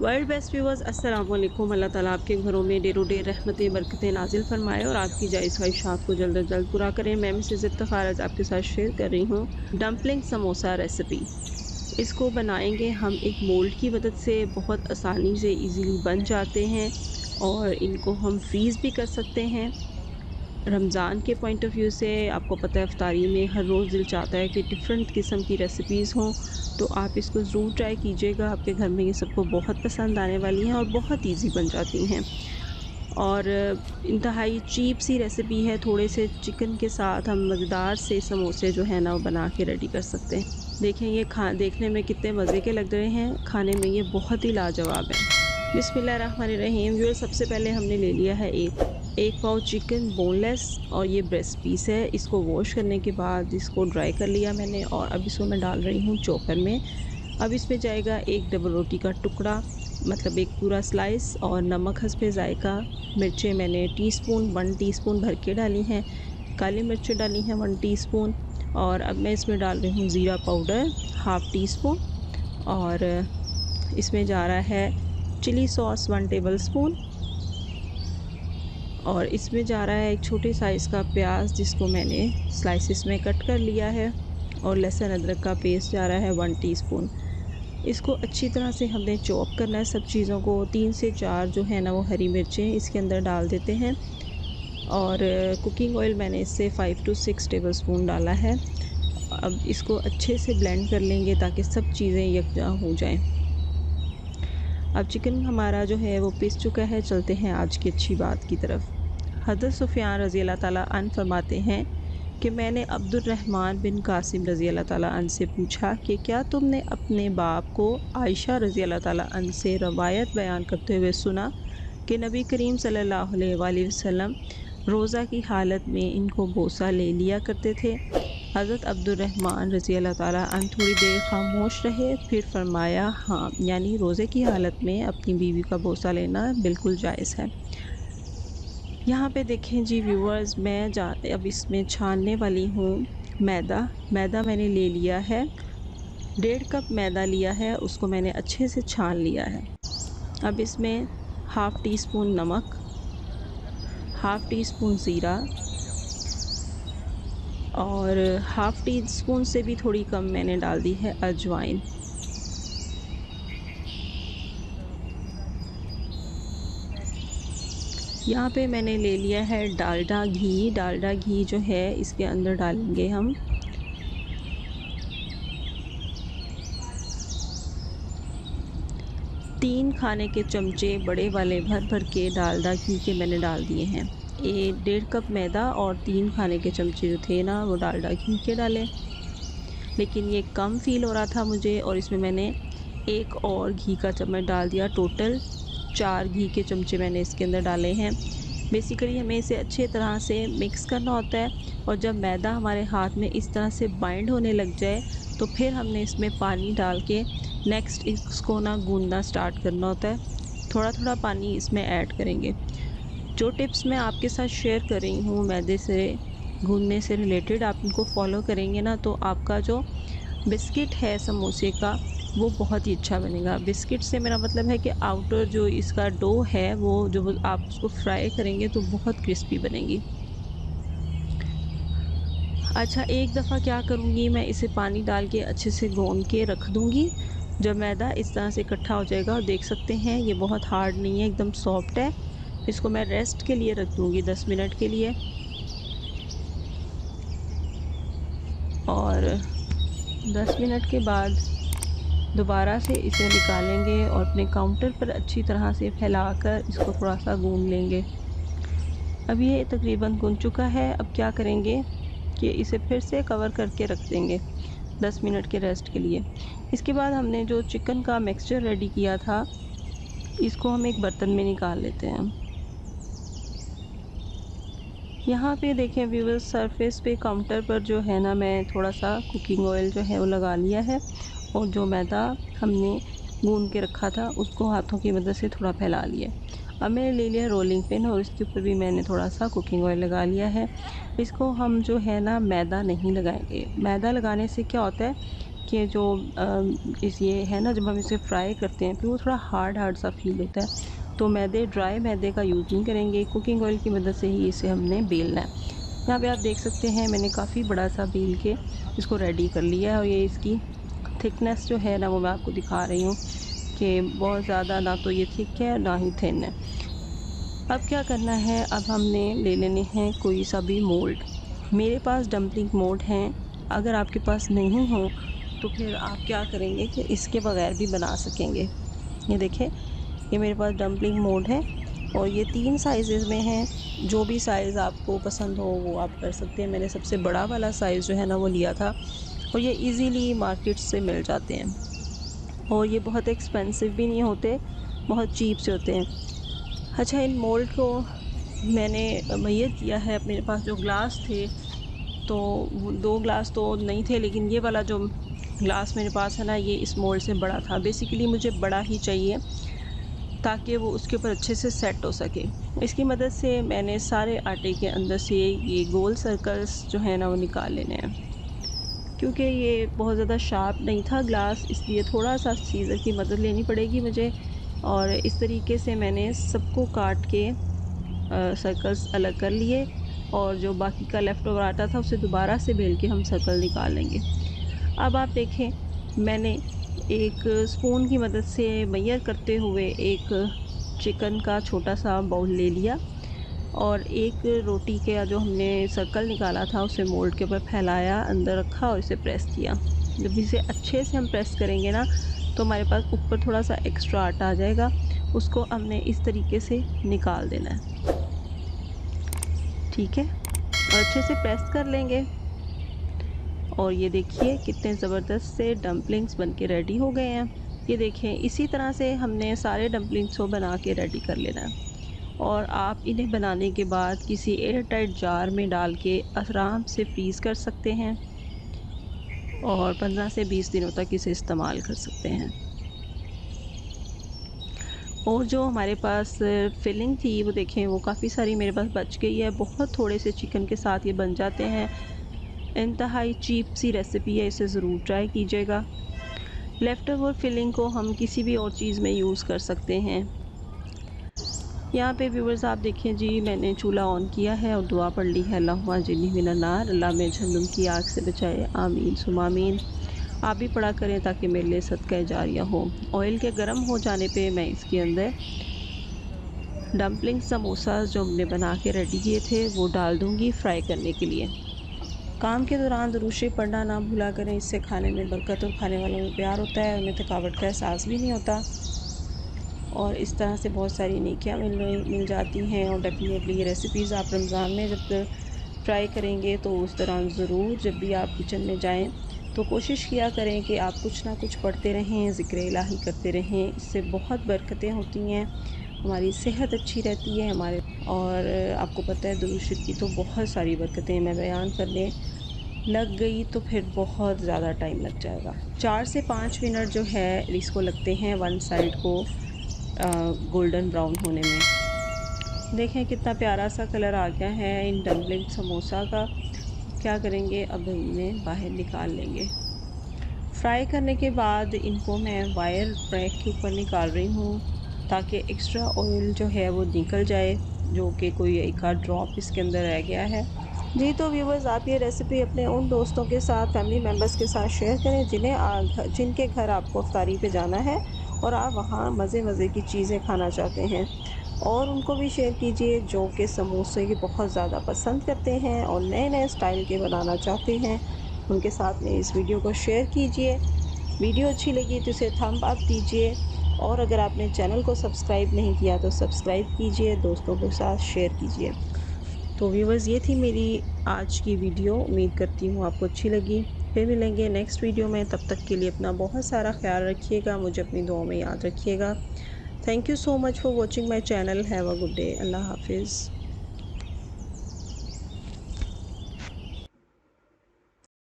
World best viewers अस्सलाम वालेकुम। अल्लाह ताला आपके घरों में डे डे रहमतें बरकतें नाजिल फरमाए और आपकी जायज़ ख्वाहिशात को जल्द अज जल्द पूरा करें। मैं मिसेज़ इफ्तिखार आज आपके साथ शेयर कर रही हूँ डम्पलिंग समोसा रेसिपी। इसको बनाएंगे हम एक मोल्ड की मदद से, बहुत आसानी से इजीली बन जाते हैं और इनको हम फ्रीज़ भी कर सकते हैं। रमज़ान के पॉइंट ऑफ व्यू से आपको पता है इफ्तारी में हर रोज़ दिल चाहता है कि डिफरेंट किस्म की रेसिपीज़ हों, तो आप इसको ज़रूर ट्राई कीजिएगा। आपके घर में ये सबको बहुत पसंद आने वाली हैं और बहुत इजी बन जाती हैं और इंतहाई चीप सी रेसिपी है। थोड़े से चिकन के साथ हम मज़ेदार से समोसे जो है ना वो बना के रेडी कर सकते हैं। देखें ये खा देखने में कितने मज़े के लग रहे हैं, खाने में ये बहुत ही लाजवाब है। बिस्मिल्लाहिर्रहमानिर्रहीम। जो सबसे पहले हमने ले लिया है एक पाव चिकन बोनलेस और ये ब्रेस्ट पीस है। इसको वॉश करने के बाद इसको ड्राई कर लिया मैंने और अब इसको मैं डाल रही हूँ चॉपर में। अब इसमें जाएगा एक डबल रोटी का टुकड़ा, मतलब एक पूरा स्लाइस, और नमक हस्बे ज़ायका। मिर्चें मैंने टीस्पून 1 टीस्पून भर के डाली हैं। काली मिर्चें डाली हैं 1 टीस्पून। और अब मैं इसमें डाल रही हूँ ज़ीरा पाउडर हाफ़ टी स्पून और इसमें जा रहा है चिली सॉस 1 टेबलस्पून और इसमें जा रहा है एक छोटे साइज़ का प्याज जिसको मैंने स्लाइसिस में कट कर लिया है और लहसुन अदरक का पेस्ट जा रहा है 1 टीस्पून। इसको अच्छी तरह से हमने चॉप करना है सब चीज़ों को। 3 से 4 जो है ना वो हरी मिर्चें इसके अंदर डाल देते हैं और कुकिंग ऑयल मैंने इससे 5 टू 6 टेबलस्पून डाला है। अब इसको अच्छे से ब्लेंड कर लेंगे ताकि सब चीज़ें यकजा हो जाएं। अब चिकन हमारा जो है वो पिस चुका है। चलते हैं आज की अच्छी बात की तरफ। हज़रत सुफ़ियान रज़ी अल्लाह ताला अन्हु फरमाते हैं कि मैंने अब्दुर्रहमान बिन कासिम रज़ी अल्लाह ताला अन्हु से पूछा कि क्या तुमने अपने बाप को आयशा रज़ी अल्लाह ताला अन्हा से रवायत बयान करते हुए सुना कि नबी करीम सल्लल्लाहु अलैहि वसल्लम रोज़ा की हालत में इनको बोसा ले लिया करते थे। हज़रत अब्दुर्रहमान रज़ी अल्लाह ताला अन्हु थोड़ी देर खामोश रहे, फिर फरमाया हाँ, यानी रोज़े की हालत में अपनी बीवी का बोसा लेना बिल्कुल जायज़ है। यहाँ पे देखें जी व्यूअर्स, मैं अब इसमें छानने वाली हूँ मैदा। मैदा मैंने ले लिया है, 1.5 कप मैदा लिया है, उसको मैंने अच्छे से छान लिया है। अब इसमें हाफ़ टी स्पून नमक, हाफ़ टी स्पून ज़ीरा और हाफ़ टी स्पून से भी थोड़ी कम मैंने डाल दी है अजवाइन। यहाँ पे मैंने ले लिया है डालडा घी। डालडा घी जो है इसके अंदर डालेंगे हम 3 खाने के चमचे बड़े वाले भर भर के डालडा घी के मैंने डाल दिए हैं। ये 1.5 कप मैदा और 3 खाने के चमचे जो थे ना वो डालडा घी के डाले, लेकिन ये कम फ़ील हो रहा था मुझे और इसमें मैंने एक और घी का चम्मच डाल दिया। टोटल 4 घी के चमचे मैंने इसके अंदर डाले हैं। बेसिकली हमें इसे अच्छे तरह से मिक्स करना होता है और जब मैदा हमारे हाथ में इस तरह से बाइंड होने लग जाए तो फिर हमने इसमें पानी डाल के नेक्स्ट इसको ना गूंदना स्टार्ट करना होता है। थोड़ा थोड़ा पानी इसमें ऐड करेंगे। जो टिप्स मैं आपके साथ शेयर कर रही हूँ मैदे से गूंदने से रिलेटेड, आप इनको फॉलो करेंगे ना तो आपका जो बिस्किट है समोसे का वो बहुत ही अच्छा बनेगा। बिस्किट से मेरा मतलब है कि आउटर जो इसका डो है वो जो आप उसको फ्राई करेंगे तो बहुत क्रिस्पी बनेगी। अच्छा, एक दफ़ा क्या करूँगी, मैं इसे पानी डाल के अच्छे से गूंद के रख दूँगी। जब मैदा इस तरह से इकट्ठा हो जाएगा और देख सकते हैं ये बहुत हार्ड नहीं है, एकदम सॉफ्ट है। इसको मैं रेस्ट के लिए रख दूँगी 10 मिनट के लिए और 10 मिनट के बाद दोबारा से इसे निकालेंगे और अपने काउंटर पर अच्छी तरह से फैलाकर इसको थोड़ा सा गूंद लेंगे। अब ये तकरीबन गूंद चुका है। अब क्या करेंगे कि इसे फिर से कवर करके रख देंगे 10 मिनट के रेस्ट के लिए। इसके बाद हमने जो चिकन का मिक्सचर रेडी किया था इसको हम एक बर्तन में निकाल लेते हैं। यहाँ पे देखें व्यूअर्स, सरफेस पे काउंटर पर जो है ना मैं थोड़ा सा कुकिंग ऑयल जो है वो लगा लिया है और जो मैदा हमने गूंद के रखा था उसको हाथों की मदद से थोड़ा फैला लिया। अब मैंने ले लिया रोलिंग पिन और इसके ऊपर भी मैंने थोड़ा सा कुकिंग ऑयल लगा लिया है। इसको हम जो है ना मैदा नहीं लगाएंगे। मैदा लगाने से क्या होता है कि जो इस ये है ना, जब हम इसे फ्राई करते हैं फिर वो थोड़ा हार्ड हार्ड सा फील होता है। तो ड्राई मैदे का यूज़ नहीं करेंगे, कुकिंग ऑयल की मदद से ही इसे हमने बेलना है। यहाँ पे आप देख सकते हैं मैंने काफ़ी बड़ा सा बेल के इसको रेडी कर लिया है, और ये इसकी थिकनेस जो है ना वो मैं आपको दिखा रही हूँ कि बहुत ज़्यादा ना तो ये थिक है ना ही थिन है। अब क्या करना है, अब हमने ले लेने हैं कोई सा भी मोल्ड। मेरे पास डम्पलिंग मोल्ड हैं, अगर आपके पास नहीं हो तो फिर आप क्या करेंगे कि इसके बगैर भी बना सकेंगे। ये देखें, ये मेरे पास डम्पलिंग मोल्ड है और ये 3 साइज़ेज़ में हैं। जो भी साइज़ आपको पसंद हो वो आप कर सकते हैं। मैंने सबसे बड़ा वाला साइज़ जो है ना वो लिया था, और ये इजीली मार्केट से मिल जाते हैं और ये बहुत एक्सपेंसिव भी नहीं होते, बहुत चीप से होते हैं। अच्छा, इन मोल्ड को मैंने मुहैया किया है। मेरे पास जो ग्लास थे, तो वो 2 ग्लास तो नहीं थे, लेकिन ये वाला जो ग्लास मेरे पास है ना, ये इस मोल्ड से बड़ा था। बेसिकली मुझे बड़ा ही चाहिए ताकि वो उसके ऊपर अच्छे से सेट हो सके। इसकी मदद से मैंने सारे आटे के अंदर से ये गोल सर्कल्स जो है ना वो निकाल लेने हैं। क्योंकि ये बहुत ज़्यादा शार्प नहीं था ग्लास, इसलिए थोड़ा-सा सीज़र की मदद लेनी पड़ेगी मुझे, और इस तरीके से मैंने सबको काट के सर्कल्स अलग कर लिए, और जो बाकी का लेफ़्ट ओवर आटा था उसे दोबारा से बेल के हम सर्कल निकाल लेंगे। अब आप देखें, मैंने एक स्पून की मदद से मेजर करते हुए एक चिकन का छोटा-सा बाउल ले लिया, और एक रोटी का जो हमने सर्कल निकाला था उसे मोल्ड के ऊपर फैलाया, अंदर रखा और इसे प्रेस किया। जब इसे अच्छे से हम प्रेस करेंगे ना, तो हमारे पास ऊपर थोड़ा-सा एक्स्ट्रा आटा आ जाएगा, उसको हमने इस तरीके से निकाल देना है। ठीक है? और अच्छे से प्रेस कर लेंगे, और ये देखिए कितने ज़बरदस्त से डम्पलिंग्स बन के रेडी हो गए हैं। ये देखें, इसी तरह से हमने सारे डम्पलिंग्स को बना के रेडी कर लेना है, और आप इन्हें बनाने के बाद किसी एयर टाइट जार में डाल के आराम से फ्रीज़ कर सकते हैं, और 15 से 20 दिनों तक इसे इस्तेमाल कर सकते हैं। और जो हमारे पास फिलिंग थी वो देखें, वो काफ़ी सारी मेरे पास बच गई है। बहुत थोड़े से चिकन के साथ ये बन जाते हैं। इंतहाई चीप सी रेसिपी है, इसे ज़रूर ट्राई कीजिएगा। लेफ़्ट ओवर फिलिंग को हम किसी भी और चीज़ में यूज़ कर सकते हैं। यहाँ पे व्यूअर्स आप देखें जी, मैंने चूल्हा ऑन किया है और दुआ पढ़ ली है, अल्लाहुम्मा अज्जिरनी मिनन नार, अल्लाह में जहन्नुम की आग से बचाए, आमीन सुम्मा आमीन। आप भी पढ़ा करें ताकि मेरे लिए सदका जारिया हो। ऑयल के गर्म हो जाने पे मैं इसके अंदर डम्पलिंग समोसा जो हमने बना के रेडी किए थे वो डाल दूँगी फ्राई करने के लिए। काम के दौरान दुरूद शरीफ पढ़ना ना भूला करें, इससे खाने में बरकत और खाने वालों में प्यार होता है, उन्हें थकावट का एहसास भी नहीं होता, और इस तरह से बहुत सारी नेकियां मिल जाती हैं। और डेफ़िनेटली ये रेसिपीज़ आप रमज़ान में जब ट्राई करेंगे तो उस दौरान ज़रूर, जब भी आप किचन में जाएं तो कोशिश किया करें कि आप कुछ ना कुछ पढ़ते रहें, ज़िक्र इलाही करते रहें। इससे बहुत बरकतें होती हैं, हमारी सेहत अच्छी रहती है हमारे, और आपको पता है दुरूद शरीफ की तो बहुत सारी बरकतें मैं बयान करने लग गई तो फिर बहुत ज़्यादा टाइम लग जाएगा। 4 से 5 मिनट जो है इसको लगते हैं वन साइड को गोल्डन ब्राउन होने में। देखें कितना प्यारा सा कलर आ गया है इन डम्पलिंग समोसा का। क्या करेंगे, अब इन्हें बाहर निकाल लेंगे। फ्राई करने के बाद इनको मैं वायर रैक के ऊपर निकाल रही हूँ ताकि एक्स्ट्रा ऑयल जो है वो निकल जाए, जो कि कोई एक आध ड्रॉप इसके अंदर रह गया है। जी तो व्यूवर्स, आप ये रेसिपी अपने उन दोस्तों के साथ, फैमिली मेम्बर्स के साथ शेयर करें जिनके घर आपको इफ्तारी पे जाना है और आप वहाँ मज़े की चीज़ें खाना चाहते हैं, और उनको भी शेयर कीजिए जो कि समोसे की बहुत ज़्यादा पसंद करते हैं और नए स्टाइल के बनाना चाहते हैं। उनके साथ में इस वीडियो को शेयर कीजिए। वीडियो अच्छी लगी तो इसे थंब अप दीजिए, और अगर आपने चैनल को सब्सक्राइब नहीं किया तो सब्सक्राइब कीजिए, दोस्तों के साथ शेयर कीजिए। तो व्यूवर्स, ये थी मेरी आज की वीडियो, उम्मीद करती हूँ आपको अच्छी लगी। फिर मिलेंगे नेक्स्ट वीडियो में, तब तक के लिए अपना बहुत सारा ख्याल रखिएगा, मुझे अपनी दुआओं में याद रखिएगा। Thank you so much for watching my channel. Have a good day. अल्लाह हाफिज़।